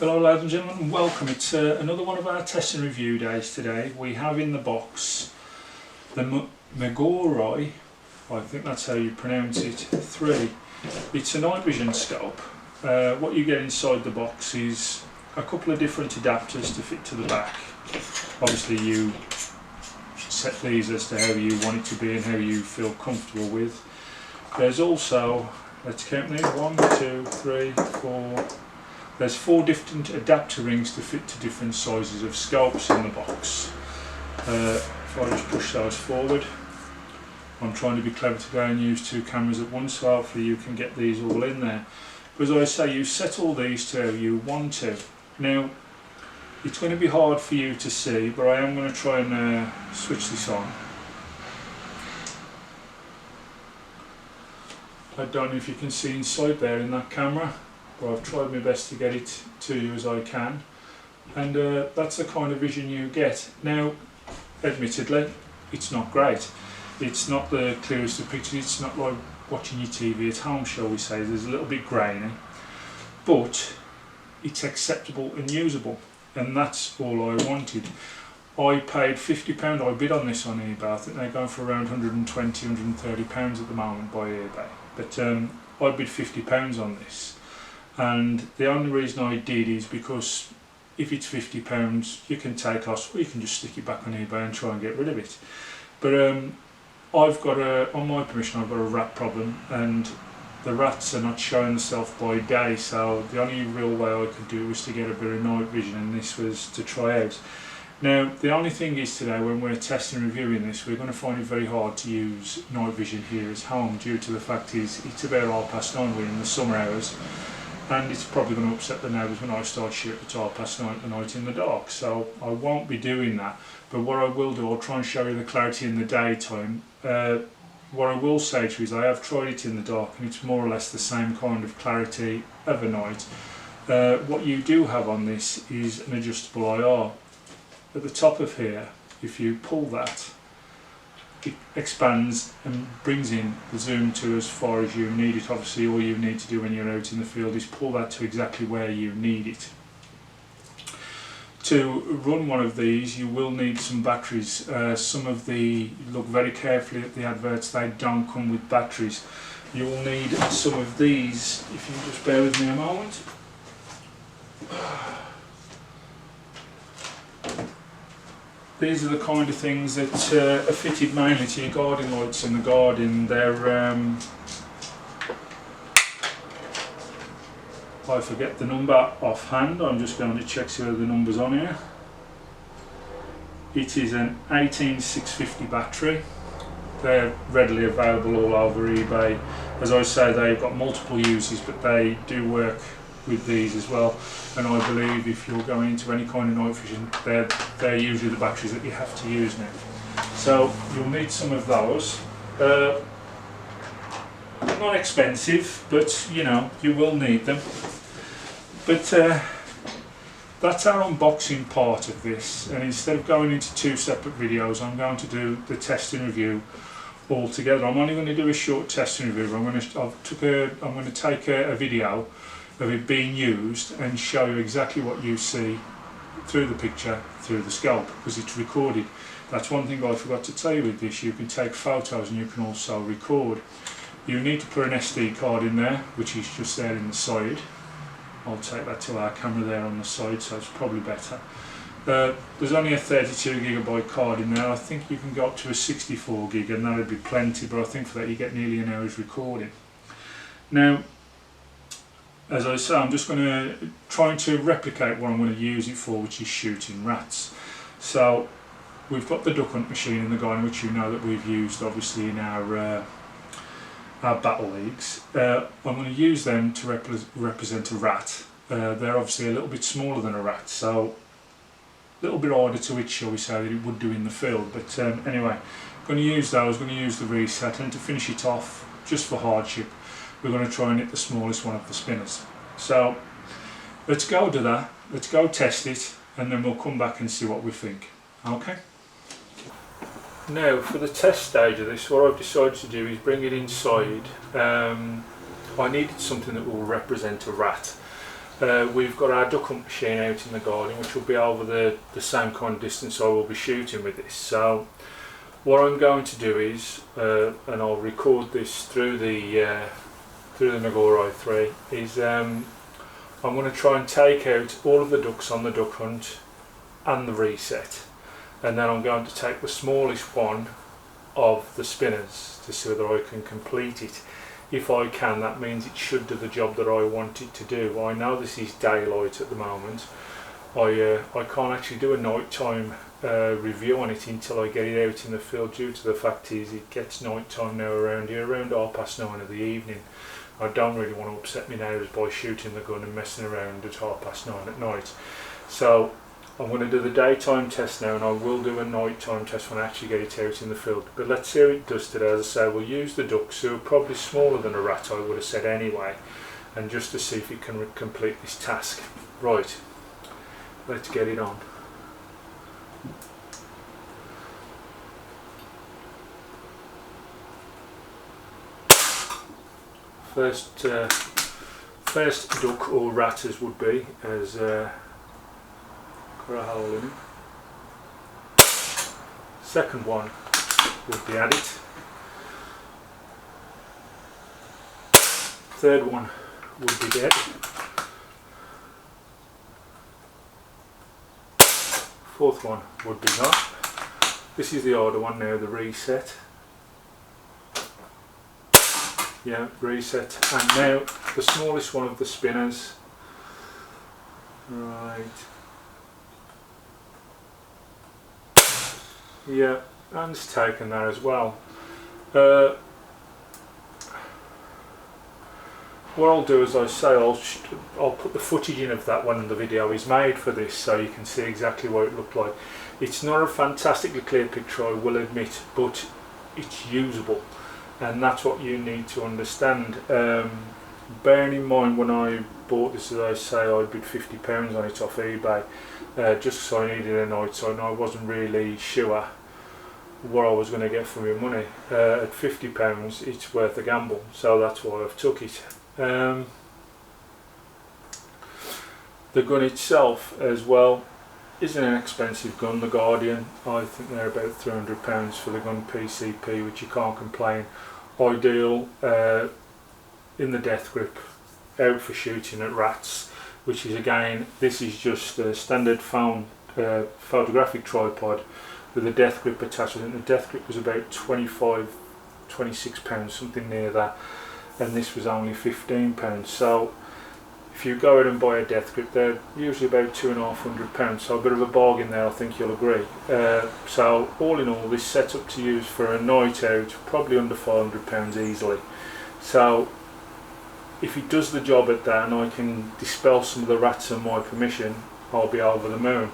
Hello ladies and gentlemen, and welcome. It's another one of our test and review days today. We have in the box the Megaorei, I think that's how you pronounce it, 3. It's a night vision scope. What you get inside the box is a couple of different adapters to fit to the back. Obviously you set these as to how you want it to be and how you feel comfortable with. There's also, let's count these, 1, 2, 3, 4. There's 4 different adapter rings to fit to different sizes of scopes in the box. If I just push those forward, I'm trying to be clever today and use 2 cameras at once, so hopefully you can get these all in there. But as I say, you set all these to how you want to. Now, it's going to be hard for you to see, but I am going to try and switch this on. I don't know if you can see inside there in that camera, but I've tried my best to get it to you as I can, and that's the kind of vision you get. Now, admittedly, it's not great. It's not the clearest of pictures. It's not like watching your TV at home, shall we say. There's a little bit grainy, but it's acceptable and usable, and that's all I wanted. I paid £50. I bid on this on eBay. I think they're going for around £120, £130 at the moment by eBay, but I bid £50 on this. And the only reason I did is because if it's £50 you can take off, or you can just stick it back on eBay and try and get rid of it. But I've got on my permission, I've got a rat problem, and the rats are not showing themselves by day, so the only real way I could do was to get a bit of night vision, and this was to try out. Now the only thing is today, when we're testing and reviewing this, we're going to find it very hard to use night vision here at home, due to the fact is it's about 9:30, we're in the summer hours, and it's probably going to upset the neighbours when I start shooting at 9:30 at night in the dark, so I won't be doing that. But what I will do, I'll try and show you the clarity in the daytime. What I will say to you is I have tried it in the dark, and it's more or less the same kind of clarity overnight. What you do have on this is an adjustable IR. At the top of here, if you pull that, it expands and brings in the zoom to as far as you need it. Obviously all you need to do when you're out in the field is pull that to exactly where you need it. To run one of these you will need some batteries. Some of the, look very carefully at the adverts, they don't come with batteries. You will need some of these, if you just bear with me a moment. These are the kind of things that are fitted mainly to your guarding lights in the garden. They're, I forget the number offhand, I'm just going to check see whether the number's on here. It is an 18650 battery. They're readily available all over eBay. As I say, they've got multiple uses, but they do work with these as well, and I believe if you're going into any kind of night vision, they're usually the batteries that you have to use now. So you'll need some of those. Not expensive, but you know, you will need them. But that's our unboxing part of this, and instead of going into 2 separate videos, I'm going to do the test and review all together. I'm only going to do a short test and review. I'm going to take a video of it being used and show you exactly what you see through the picture, through the scope, because it's recorded. That's one thing I forgot to tell you with this. You can take photos and you can also record. You need to put an SD card in there, which is just there in the side. I'll take that to our camera there on the side, so it's probably better. There's only a 32GB card in there. I think you can go up to a 64 gig, and that would be plenty, but I think for that you get nearly an hour's recording. Now, as I say, I'm just going to try to replicate what I'm going to use it for, which is shooting rats. So we've got the duck hunt machine in the garden, which you know that we've used obviously in our battle leagues. I'm going to use them to represent a rat. They're obviously a little bit smaller than a rat, so a little bit harder to hit, shall we say, than it would do in the field. But anyway, I'm going to use those, going to use the reset, and to finish it off, just for hardship, we're going to try and hit the smallest one of the spinners. So let's go do that, let's go test it, and then we'll come back and see what we think. Okay? Now for the test stage of this, what I've decided to do is bring it inside. I needed something that will represent a rat. we've got our duck hunt machine out in the garden, which will be over the same kind of distance I will be shooting with this. So what I'm going to do is, and I'll record this through the Megaorei 3, is I'm going to try and take out all of the ducks on the duck hunt and the reset, and then I'm going to take the smallest one of the spinners to see whether I can complete it. If I can, that means it should do the job that I want it to do. I know this is daylight at the moment. I can't actually do a nighttime review on it until I get it out in the field, due to the fact is it gets nighttime now around here, around 9:30 of the evening. I don't really want to upset my neighbours by shooting the gun and messing around at 9:30 at night. So I'm going to do the daytime test now, and I will do a nighttime test when I actually get it out in the field. But let's see how it does today. As I say, we'll use the ducks, who are probably smaller than a rat, I would have said anyway, and just to see if it can complete this task. Right, let's get it on. First duck, or rat as would be, has got a hole in it. Second one would be at it. Third one would be dead. Fourth one would be not. This is the harder one now, the reset. Yeah, reset. And now the smallest one of the spinners. Right. Yeah, and it's taken that as well. What I'll do, as I say, I'll put the footage in of that when the video is made for this, so you can see exactly what it looked like. It's not a fantastically clear picture, I will admit, but it's usable, and that's what you need to understand. Bearing in mind, when I bought this, as I say, I bid £50 on it off eBay, just so I needed a night sight, and I wasn't really sure what I was going to get for my money. At £50 it's worth a gamble, so that's why I've took it. The gun itself as well isn't an expensive gun. The Guardian, I think they're about £300 for the gun PCP, which you can't complain. Ideal in the death grip, out for shooting at rats, which is, again, this is just a standard photographic tripod with a death grip attached. I think the death grip was about £26, something near that, and this was only £15. So if you go out and buy a death grip, they're usually about £250, so a bit of a bargain there, I think you'll agree. So all in all, this setup to use for a night out, probably under £500 easily. So if it does the job at that, and I can dispel some of the rats on my permission, I'll be over the moon.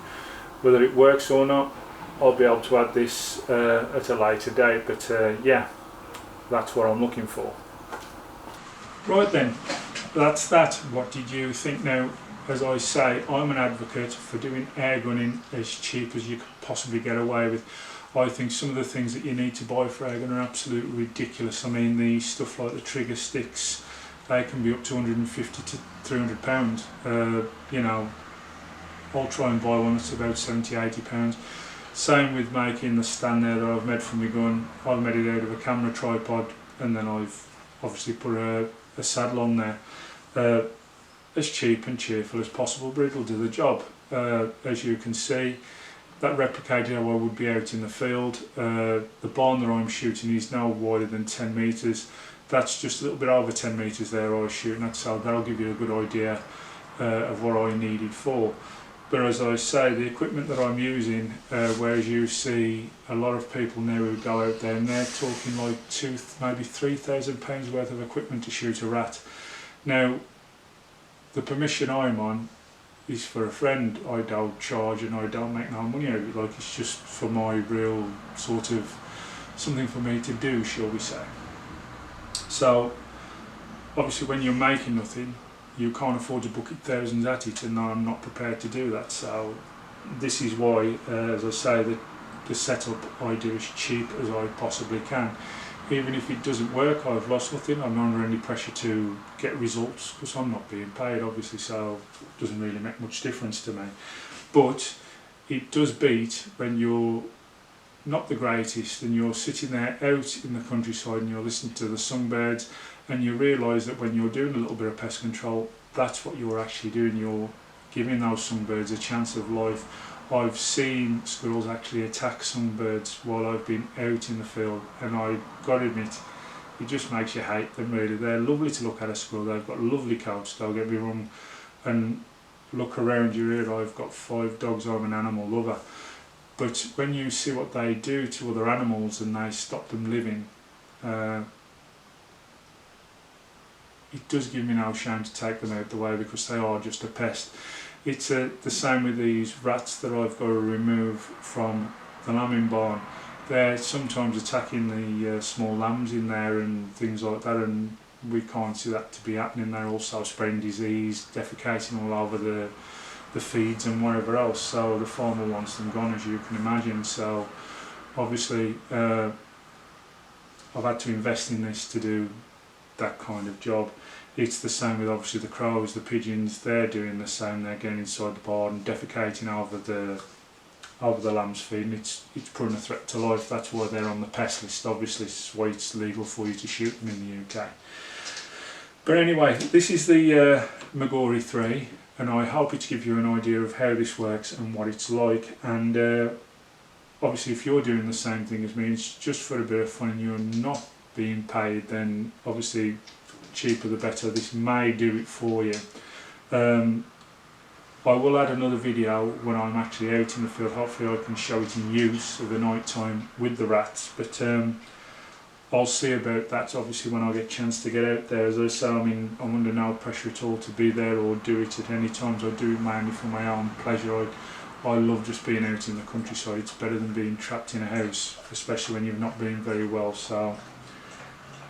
Whether it works or not, I'll be able to add this at a later date, but yeah, that's what I'm looking for. Right then, that's that. What did you think? Now, as I say, I'm an advocate for doing air gunning as cheap as you can possibly get away with. I think some of the things that you need to buy for air gun are absolutely ridiculous. I mean, the stuff like the trigger sticks, they can be up to £150 to £300. You know, I'll try and buy one that's about £70, £80. Same with making the stand there that I've made for my gun. I've made it out of a camera tripod, and then I've obviously put a saddle on there. As cheap and cheerful as possible, but it'll do the job. As you can see, that replicated how I would be out in the field. The barn that I'm shooting is now wider than 10 metres. That's just a little bit over 10 metres there I was shooting at, so that'll give you a good idea of what I need it for. But as I say, the equipment that I'm using, whereas you see a lot of people now who go out there and they're talking like maybe £3,000 worth of equipment to shoot a rat. Now, the permission I'm on is for a friend. I don't charge and I don't make no money out of it. Like, it's just for my real sort of something for me to do, shall we say. So, obviously when you're making nothing, you can't afford to bucket thousands at it, and I'm not prepared to do that. So this is why, as I say, the setup I do as cheap as I possibly can. even if it doesn't work, I've lost nothing. I'm not under any pressure to get results because I'm not being paid, obviously, so it doesn't really make much difference to me. But it does beat when you're not the greatest and you're sitting there out in the countryside and you're listening to the songbirds, and you realise that when you're doing a little bit of pest control, that's what you're actually doing. You're giving those songbirds a chance of life. I've seen squirrels actually attack songbirds while I've been out in the field, and I gotta admit, it just makes you hate them really. They're lovely to look at, a squirrel. They've got lovely coats, don't get me wrong, and look around you here, I've got 5 dogs, I'm an animal lover. But when you see what they do to other animals and they stop them living, it does give me no shame to take them out the way because they are just a pest. It's the same with these rats that I've got to remove from the lambing barn. They're sometimes attacking the small lambs in there and things like that, and we can't see that to be happening. They're also spreading disease, defecating all over the feeds and whatever else, so the farmer wants them gone, as you can imagine. So obviously I've had to invest in this to do that kind of job. It's the same with obviously the crows, the pigeons. They're doing the same. They're getting inside the barn, defecating over the lamb's feed, and it's putting a threat to life. That's why they're on the pest list. Obviously, it's why it's legal for you to shoot them in the UK. But anyway, this is the Megaorei 3, and I hope it gives you an idea of how this works and what it's like. And obviously, if you're doing the same thing as me, it's just for a bit of fun and you're not being paid, then obviously cheaper the better. This may do it for you. I will add another video when I'm actually out in the field. Hopefully I can show it in use of the night time with the rats, but I'll see about that obviously when I get a chance to get out there. As I say, I'm under no pressure at all to be there or do it at any times. I do it mainly for my own pleasure. I love just being out in the countryside. It's better than being trapped in a house, especially when you've not been very well. So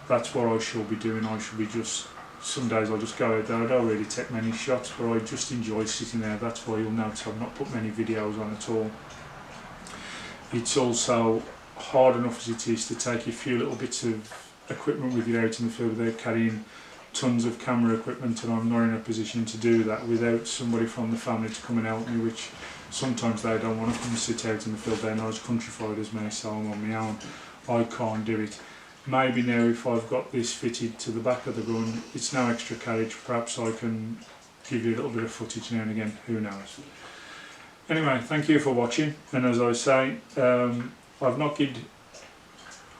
that's what I shall be doing. I shall be just, some days I'll just go out there. I don't really take many shots, but I just enjoy sitting there. That's why you'll notice I've not put many videos on at all. It's also hard enough as it is to take a few little bits of equipment with you out in the field without carrying tons of camera equipment, and I'm not in a position to do that without somebody from the family to come and help me, which sometimes they don't want to come and sit out in the field. They're not as countrified as me, so I'm on my own. I can't do it. Maybe now if I've got this fitted to the back of the gun, it's no extra carriage, perhaps I can give you a little bit of footage now and again, who knows. Anyway, thank you for watching, and as I say, I've not given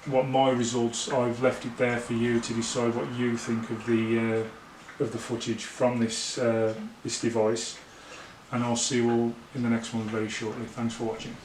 what my results, I've left it there for you to decide what you think of the footage from this this device, and I'll see you all in the next one very shortly. Thanks for watching.